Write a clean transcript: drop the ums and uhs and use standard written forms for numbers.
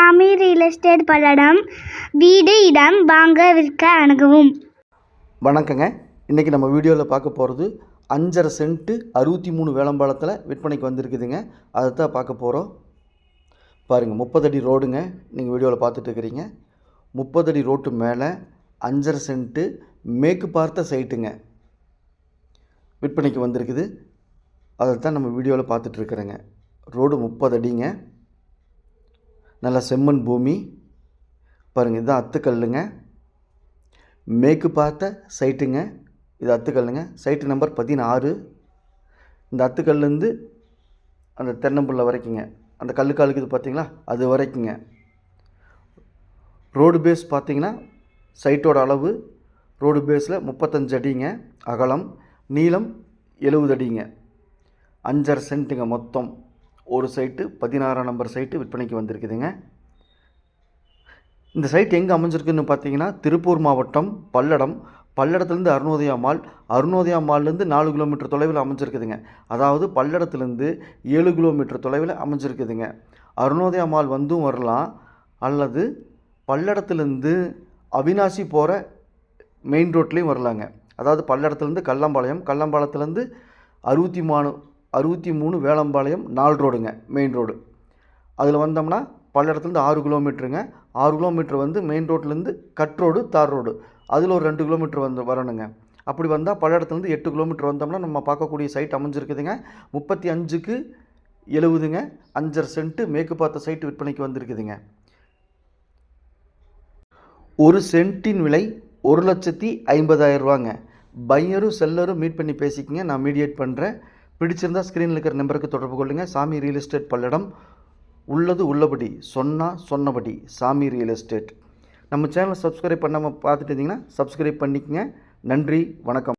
சாமி real estate Palladam. வீடு இடம் வாங்க விற்க அணுகவும். வணக்கங்க. இன்றைக்கி நம்ம வீடியோவில் பார்க்க போகிறது 5.5 சென்ட்டு 63 வேலம்பாளத்தில் விற்பனைக்கு வந்திருக்குதுங்க. அதை தான் பார்க்க போகிறோம். பாருங்கள், 30 அடி ரோடுங்க. நீங்கள் வீடியோவில் பார்த்துட்டு இருக்கிறீங்க. 30 அடி ரோட்டு மேலே 5.5 சென்ட்டு மேற்கு பார்த்த சைட்டுங்க விற்பனைக்கு வந்திருக்குது. அதை தான் நம்ம வீடியோவில் பார்த்துட்ருக்குறேங்க. ரோடு 30 அடிங்க. நல்ல செம்மண் பூமி. பாருங்கள், இதுதான் அத்துக்கல்லுங்க. மேற்கு பார்த்த சைட்டுங்க. இது அத்துக்கல்லுங்க. Site number 16. இந்த அத்துக்கல்லேருந்து அந்த தென்னம்புள்ள வரைக்குங்க, அந்த கல்லுக்காலுக்கு இது பார்த்தீங்களா, அது வரைக்குங்க. ரோடு பேஸ் பார்த்தீங்கன்னா சைட்டோட அளவு ரோடு பேஸில் 35 அடிங்க அகலம், நீளம் 70 அடிங்க. 5.5 சென்ட்டுங்க மொத்தம். ஒரு சைட்டு 16ஆம் நம்பர் சைட்டு விற்பனைக்கு வந்திருக்குதுங்க. இந்த சைட் எங்கே அமைஞ்சிருக்குன்னு பார்த்தீங்கன்னா திருப்பூர் மாவட்டம் பல்லடம். பல்லடத்துலேருந்து அருணோதயா மால், அருணோதயா மால்லேருந்து 4 கிலோமீட்டர் தொலைவில் அமைஞ்சிருக்குதுங்க. அதாவது பல்லடத்துலேருந்து 7 கிலோமீட்டர் தொலைவில் அமைஞ்சிருக்குதுங்க. அருணோதயா மால் வந்தும் வரலாம், அல்லது பல்லடத்துலேருந்து அவினாசி போகிற மெயின் ரோட்லேயும் வரலாங்க. அதாவது பல்லடத்துலேருந்து கல்லம்பாளையம், கல்லம்பாளையத்துலேருந்து 63 வேலம்பாளையம் 4 ரோடுங்க, மெயின் ரோடு. அதில் வந்தோம்னா பல்லடத்துலேருந்து 6 கிலோமீட்டருங்க. 6 கிலோமீட்டர் வந்து மெயின் ரோட்லேருந்து கட் ரோடு, தார் ரோடு, அதில் ஒரு 2 கிலோமீட்டர் வந்து வரணுங்க. அப்படி வந்தால் பல்லடத்துலேருந்து 8 கிலோமீட்டர் வந்தோம்னா நம்ம பார்க்கக்கூடிய சைட் அமைஞ்சிருக்குதுங்க. 35க்கு 70ங்க. 5.5 சென்ட்டு மேற்கு பார்த்த சைட்டு விற்பனைக்கு வந்திருக்குதுங்க. ஒரு சென்ட்டின் விலை 1,50,000 ரூபாங்க. பையரும் செல்லரும் மீட் பண்ணி பேசிக்கிங்க. நான் மீடியேட் பண்ணுறேன். பிடிச்சிருந்தால் ஸ்க்ரீனில் இருக்கிற நம்பருக்கு தொடர்பு கொள்ளுங்கள். சாமி ரியல் எஸ்டேட் பல்லடம். உள்ளது உள்ளபடி, சொன்னபடி சாமி ரியல் எஸ்டேட். நம்ம சேனலை சப்ஸ்கிரைப் பண்ணாமல் பார்த்துட்டு இருந்தீங்கன்னா சப்ஸ்கிரைப் பண்ணிக்கங்க. நன்றி, வணக்கம்.